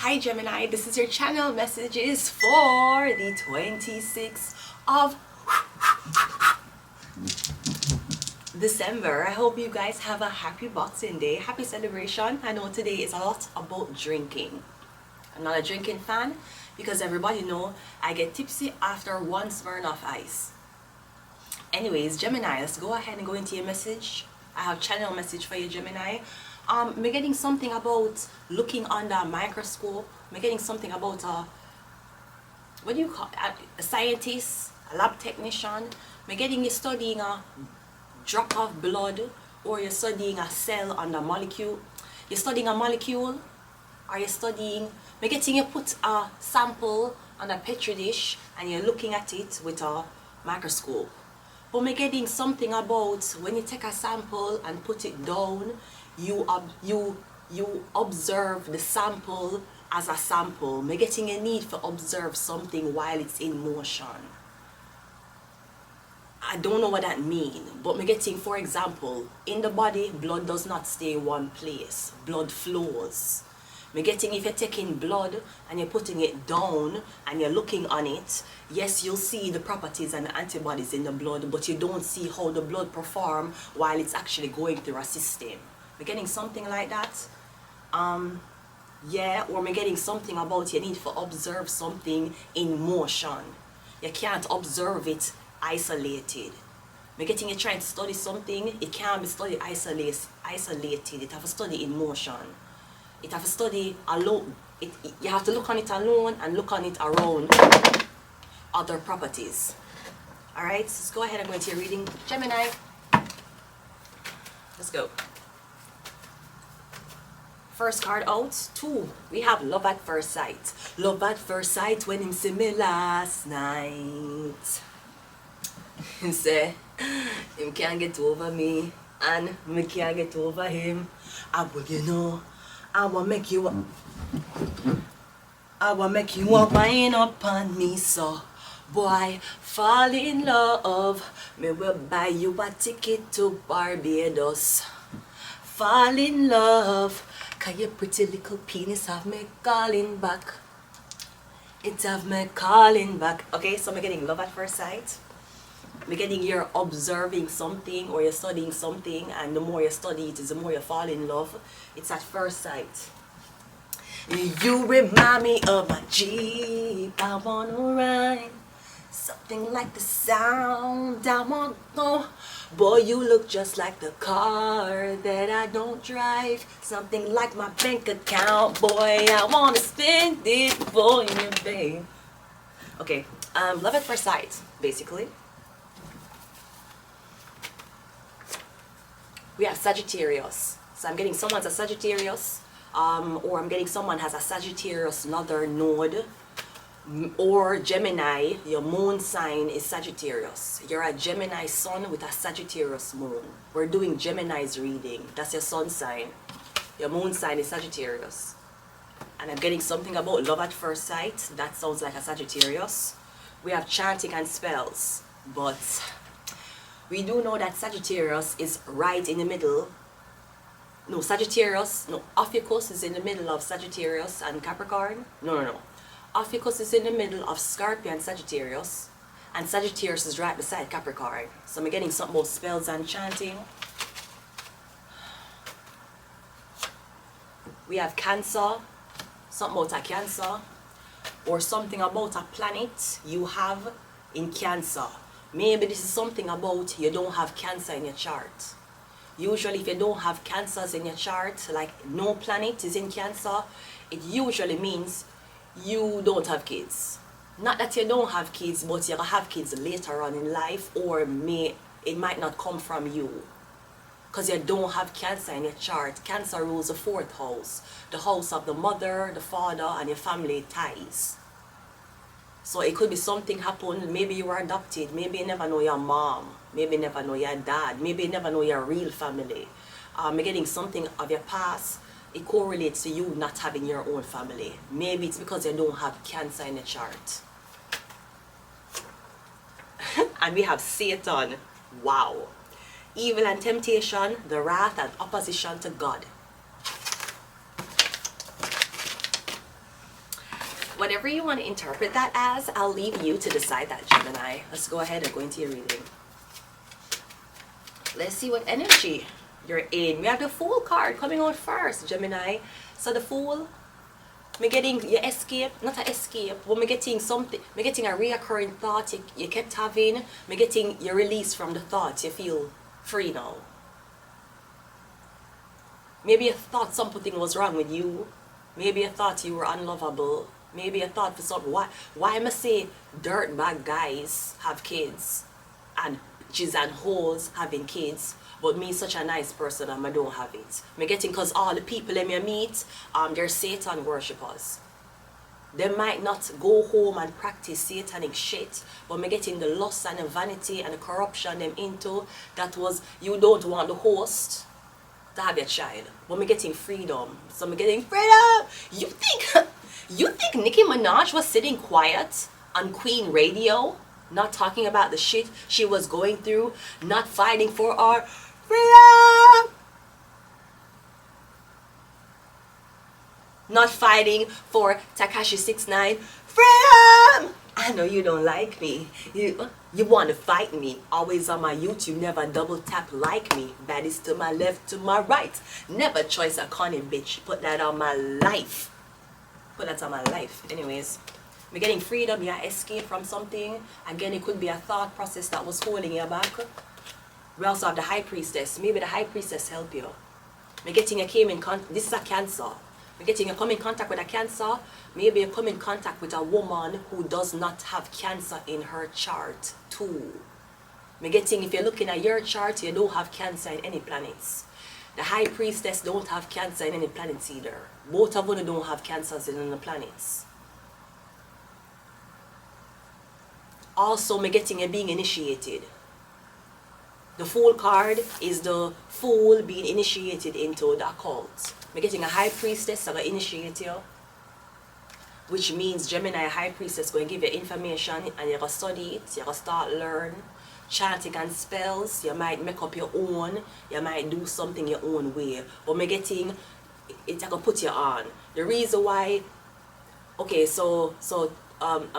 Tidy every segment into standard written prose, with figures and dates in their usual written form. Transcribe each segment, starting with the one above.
Hi Gemini, this is your channel messages for the 26th of December. I hope you guys have a happy Boxing Day, happy celebration. I know today is a lot about drinking. I'm not a drinking fan because everybody know I get tipsy after one Smirnoff Ice. Anyways, Gemini, let's go ahead and go into your message. I have channel message for you, Gemini. I'm getting something about looking under a microscope. I'm getting something about what do you call it? A scientist, a lab technician. I'm getting you studying a drop of blood, or you're studying a cell on the molecule. You're studying a molecule, or you're studying. I'm getting you put a sample on a petri dish and you're looking at it with a microscope. But I'm getting something about when you take a sample and put it down, you observe the sample as a sample. I'm getting a need to observe something while it's in motion. I don't know what that means, but I'm getting, for example, in the body, blood does not stay in one place. Blood flows. I'm getting if you're taking blood and you're putting it down and you're looking on it, yes, you'll see the properties and the antibodies in the blood, but you don't see how the blood perform while it's actually going through a system. We're getting something like that. Yeah, or we're getting something about you need to observe something in motion. You can't observe it isolated. We're getting you trying to study something, it can't be studied isolated. It have to study in motion. It have to study alone. You have to look on it alone and look on it around other properties. Alright, so let's go ahead and go into your reading, Gemini. Let's go. First card out, 2. We have love at first sight. Love at first sight when him see me last night. He say, him can't get over me and me can't get over him. I will, you know, I will make you wine up on me, so boy, fall in love. Me will buy you a ticket to Barbados. Fall in love, 'cause your pretty little penis have me calling back. It have me calling back. Okay, so I'm getting love at first sight. I'm getting you're observing something or you're studying something, and the more you study it is the more you fall in love. It's at first sight. You remind me of my Jeep. I wanna ride something like the sound I want to go. Boy, you look just like the car that I don't drive. Something like my bank account. Boy, I wanna spend it for you, babe. Okay, love at first sight, basically. We have Sagittarius. So I'm getting someone's a Sagittarius, or I'm getting someone has a Sagittarius northern node, or Gemini, your moon sign is Sagittarius. You're a Gemini sun with a Sagittarius moon. We're doing Gemini's reading. That's your sun sign. Your moon sign is Sagittarius. And I'm getting something about love at first sight. That sounds like a Sagittarius. We have chanting and spells, but we do know that Sagittarius is right in the middle. No, Ophiuchus is in the middle of Sagittarius and Capricorn. No. Ophiuchus is in the middle of Scorpio and Sagittarius. And Sagittarius is right beside Capricorn. So I'm getting something about spells and chanting. We have Cancer. Something about a Cancer. Or something about a planet you have in Cancer. Maybe this is something about you don't have Cancer in your chart. Usually if you don't have Cancers in your chart, like no planet is in Cancer, it usually means you don't have kids. Not that you don't have kids, but you'll have kids later on in life, or it might not come from you. Because you don't have Cancer in your chart. Cancer rules the 4th house. The house of the mother, the father, and your family ties. So it could be something happened, maybe you were adopted, maybe you never know your mom, maybe you never know your dad, maybe you never know your real family. You're getting something of your past, it correlates to you not having your own family. Maybe it's because you don't have Cancer in the chart. And we have Satan. Wow. Evil and temptation, the wrath and opposition to God. whatever you want to interpret that as, I'll leave you to decide that, Gemini. Let's go ahead and go into your reading. Let's see what energy you're in. We have the Fool card coming out first, Gemini. So the Fool, me getting your escape, not an escape, but me getting something, me getting a reoccurring thought you kept having, me getting your release from the thought, you feel free now. Maybe you thought something was wrong with you. Maybe you thought you were unlovable. Maybe you thought for something. Why am I say dirtbag guys have kids and bitches and hoes having kids, but me such a nice person and I don't have it? Me getting cause all the people them you meet, they're Satan worshippers. They might not go home and practice satanic shit, but me getting the lust and the vanity and the corruption them into that was you don't want the host to have your child, but me getting freedom. So me getting freedom. You think Nicki Minaj was sitting quiet on Queen Radio, not talking about the shit she was going through, not fighting for our freedom, not fighting for Takashi 69 freedom? I know you don't like me. You want to fight me. Always on my YouTube, never double tap like me. Baddies to my left, to my right. Never choice a conny bitch. Put that on my life. Put that on my life. Anyways, we're getting freedom. You escape from something. Again, it could be a thought process that was holding you back. We also have the High Priestess. Maybe the High Priestess help you. We're getting this is a Cancer. We're getting you come in contact with a Cancer. Maybe you come in contact with a woman who does not have Cancer in her chart too. We're getting, if you're looking at your chart, you don't have Cancer in any planets. The High Priestess don't have Cancer in any planets either. Both of them don't have Cancers in the planets. Also, we're getting you being initiated. The Fool card is the Fool being initiated into the occult. We're getting a High Priestess that will initiate you, which means Gemini, a High Priestess, going to give you information and you're going to study it, you're going to start learn chanting and spells. You might make up your own, you might do something your own way, but we're getting it's going to put you on. The reason why, okay, so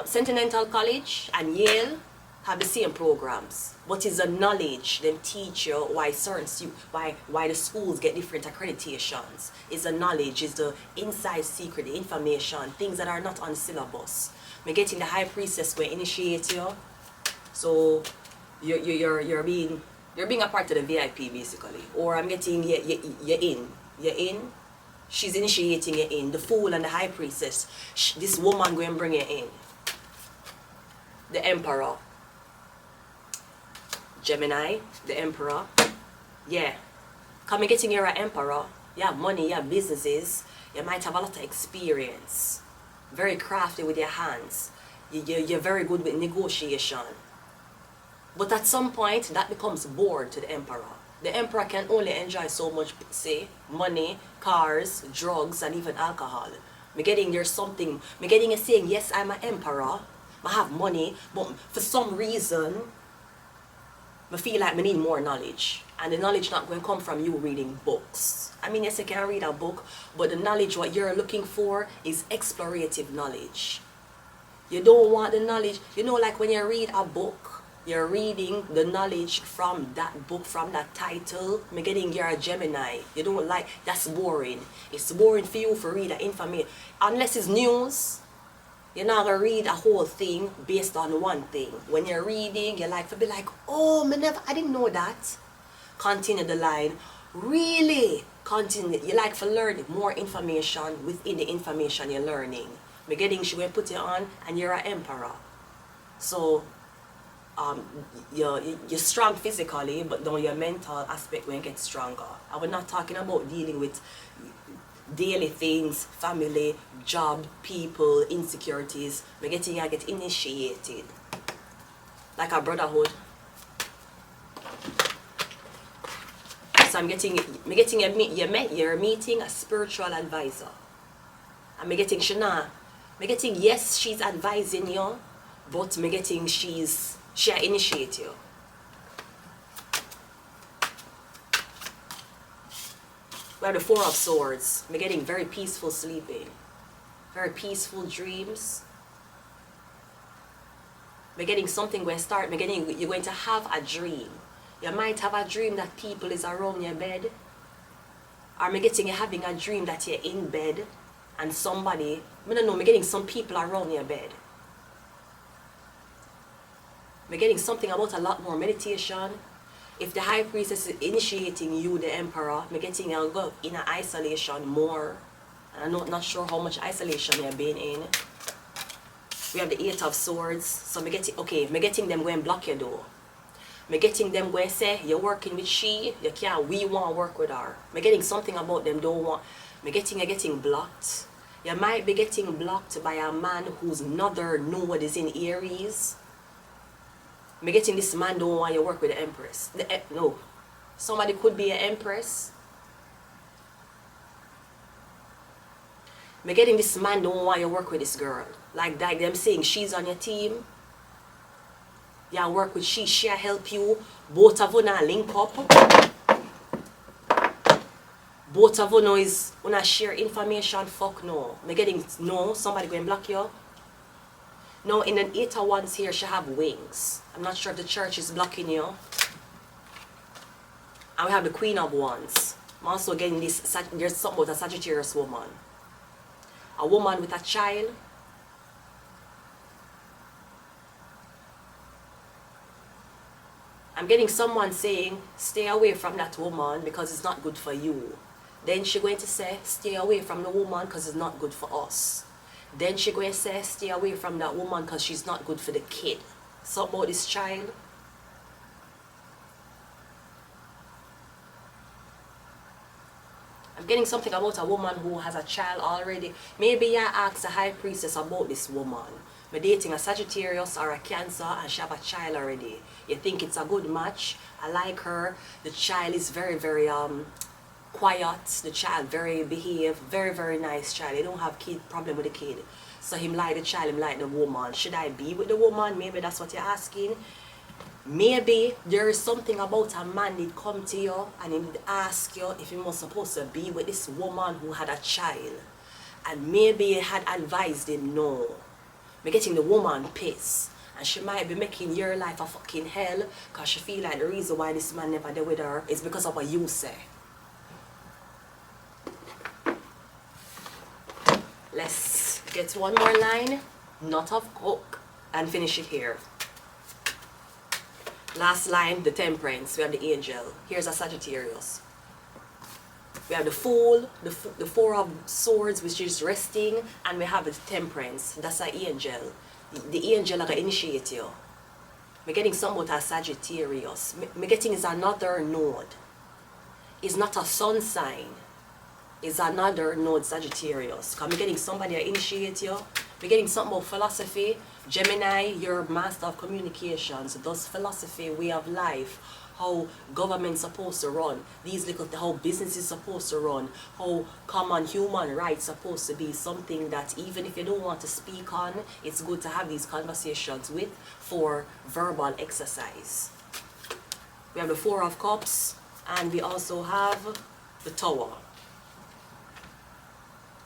Sentinel College and Yale have the same programs, but it's a knowledge them teach you why why the schools get different accreditations. It's a knowledge, it's the inside secret, the information, things that are not on syllabus. We're getting the High Priestess will initiate you, so you're being a part of the VIP basically. Or I'm getting you're in. She's initiating you in. The Fool and the High Priestess. This woman going to bring you in. The Emperor. Gemini, the Emperor. Yeah. Come getting you're an Emperor. You have money, you have businesses. You might have a lot of experience. Very crafty with your hands. You're very good with negotiation. But at some point, that becomes bored to the Emperor. The Emperor can only enjoy so much, say, money, cars, drugs, and even alcohol. Me getting there's something, me getting a saying, yes, I'm an Emperor, I have money, but for some reason, I feel like I need more knowledge. And the knowledge not going to come from you reading books. I mean, yes, you can read a book, but the knowledge what you're looking for is explorative knowledge. You don't want the knowledge, you know, like when you read a book, you're reading the knowledge from that book, from that title. I'm getting you're a Gemini. You don't like, that's boring. It's boring for you to read the information. Unless it's news, you're not going to read a whole thing based on one thing. When you're reading, you like to be like, oh, I didn't know that. Continue the line. Really? Continue. You like to learn more information within the information you're learning. I'm getting she will put you on and you're an Emperor. So, you're strong physically, but now your mental aspect will get stronger. I was not talking about dealing with daily things, family, job, people, insecurities. I get initiated, like a brotherhood. So you're meeting a spiritual advisor. I'm getting Shana. I'm getting yes, she's advising you, but I'm getting she initiate you. We have the Four of Swords. I'm getting very peaceful sleeping. Very peaceful dreams. We're getting something going to start. You're going to have a dream. You might have a dream that people is around your bed. Or you're having a dream that you're in bed and somebody, I don't know, I'm getting some people around your bed. I'm getting something about a lot more meditation. If the high priestess is initiating you, the emperor, I'm getting you go in an isolation more. And I'm not sure how much isolation you've been in. We have the 8 of Swords. So I'm getting them going block your door. I'm getting them going say, you're working with she, you can't, we want to work with her. I'm getting something about them don't want. I'm getting blocked. You might be getting blocked by a man whose another node is in Aries. I'm getting this man don't want you to work with the Empress. No. Somebody could be an Empress. I'm getting this man don't want you to work with this girl. Like them saying she's on your team. You work with she help you. Both of you now link up. Both of you know is wanna share information. Fuck no. I'm getting no, somebody going to block you. Now in an 8 of Wands here, she have wings. I'm not sure if the church is blocking you. And we have the Queen of Wands. I'm also getting this, there's something about a Sagittarius woman. A woman with a child. I'm getting someone saying, stay away from that woman because it's not good for you. Then she's going to say, stay away from the woman because it's not good for us. Then she's going to say, stay away from that woman because she's not good for the kid. Something about this child. I'm getting something about a woman who has a child already. Maybe you ask the high priestess about this woman. I'm dating a Sagittarius or a Cancer and she have a child already. You think it's a good match. I like her. The child is very, very quiet. The child very behave. Very, very nice child. They don't have problem with the kid. So him like the child, him like the woman. Should I be with the woman? Maybe that's what you're asking. Maybe there is something about a man that come to you and he ask you if you was supposed to be with this woman who had a child. And maybe you had advised him no. We're getting the woman pissed. And she might be making your life a fucking hell because she feel like the reason why this man never did with her is because of what you say. Let's get one more line. Not of coke. And finish it here. Last line, the Temperance. We have the Angel. Here's a Sagittarius. We have the Fool, the 4 of Swords, which is resting, and we have the Temperance. That's an angel. The angel are going to initiate you. I'm getting somewhat a Sagittarius. I'm getting is another node. It's not a sun sign. It's another node Sagittarius. Because I'm getting somebody to initiate you. I'm getting something about philosophy. Gemini, you're master of communications. Thus philosophy, way of life. How government's supposed to run, how business is supposed to run, how common human rights supposed to be something that even if you don't want to speak on, it's good to have these conversations with for verbal exercise. We have the 4 of Cups and we also have the Tower.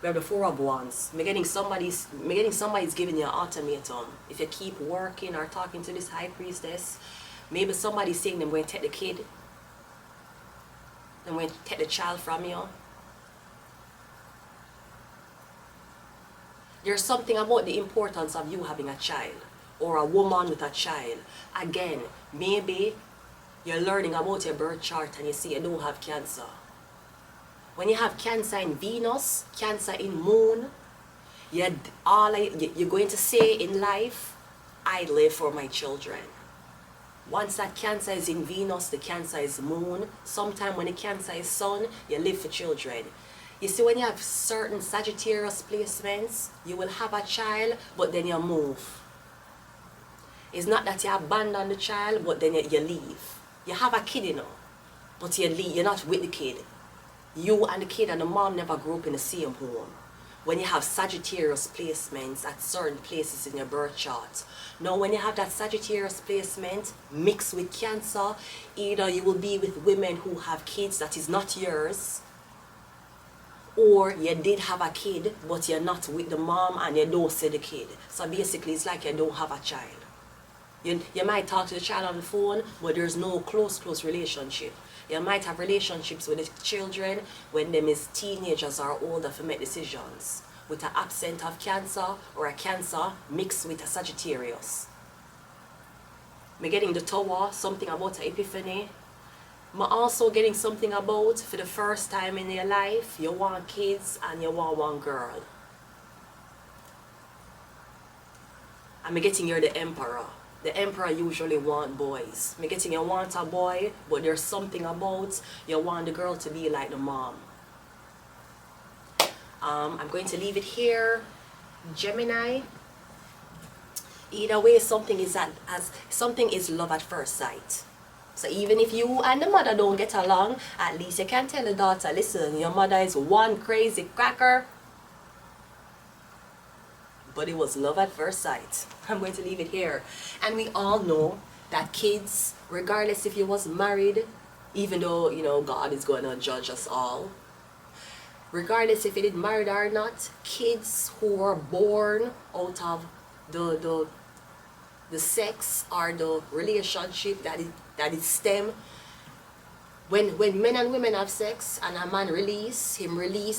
We have the 4 of Wands. I'm getting somebody's giving you an ultimatum. If you keep working or talking to this high priestess, maybe somebody's saying they're going to take the kid. They're going to take the child from you. There's something about the importance of you having a child. Or a woman with a child. Again, maybe you're learning about your birth chart and you see you don't have Cancer. When you have Cancer in Venus, Cancer in Moon, you're going to say in life, I live for my children. Once that Cancer is in Venus, the Cancer is Moon. Sometime when the Cancer is Sun, you live for children. You see, when you have certain Sagittarius placements, you will have a child, but then you move. It's not that you abandon the child, but then you leave. You have a kid, you know, but you leave. You're not with the kid. You and the kid and the mom never grew up in the same home. When you have Sagittarius placements at certain places in your birth chart. Now when you have that Sagittarius placement mixed with Cancer, either you will be with women who have kids that is not yours, or you did have a kid but you're not with the mom and you don't see the kid. So basically it's like you don't have a child. You might talk to the child on the phone, but there's no close relationship. You might have relationships with the children when them is teenagers or older to make decisions, with an absent of Cancer or a Cancer mixed with a Sagittarius. Me getting the Tower, something about an epiphany. I'm also getting something about, for the first time in your life, you want kids and you want one girl. I'm getting you're the Emperor. The Emperor usually want boys. I'm getting you want a boy, but there's something about you want the girl to be like the mom. I'm going to leave it here. Gemini. Either way, something is love at first sight. So even if you and the mother don't get along, at least you can tell the daughter, listen, your mother is one crazy cracker. But it was love at first sight. I'm going to leave it here. And we all know that kids, regardless if you was married, even though, you know, God is going to judge us all, regardless if you did married or not, kids who were born out of the sex or the relationship that is stem, when men and women have sex and a man release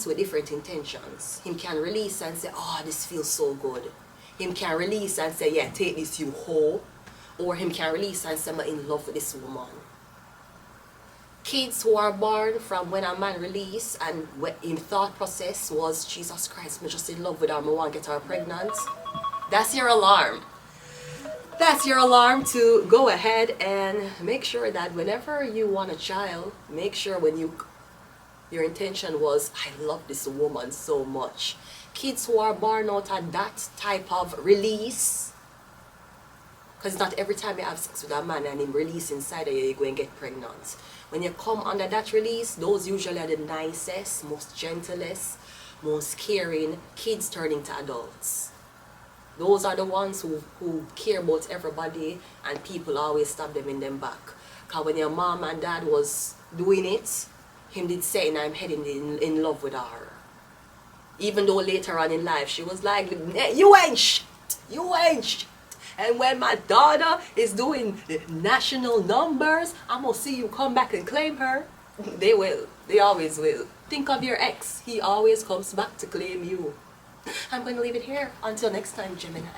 with different intentions. Him can release and say, oh, this feels so good. Him can release and say, yeah, take this, you hoe. Or him can release and say, I'm in love with this woman. Kids who are born from when a man release and in thought process was, Jesus Christ, I'm just in love with her, I want to get her pregnant. That's your alarm. That's your alarm to go ahead and make sure that whenever you want a child, make sure when your intention was, I love this woman so much. Kids who are born out of that type of release, because not every time you have sex with a man and him release inside of you, you're going to get pregnant. When you come under that release, those usually are the nicest, most gentlest, most caring kids turning to adults. Those are the ones who care about everybody, and people always stab them in them back. Because when your mom and dad was doing it, him did say, I'm heading in love with her. Even though later on in life, she was like, you ain't shit, you ain't shit. And when my daughter is doing national numbers, I'm going to see you come back and claim her. They will. They always will. Think of your ex. He always comes back to claim you. I'm going to leave it here. Until next time, Gemini.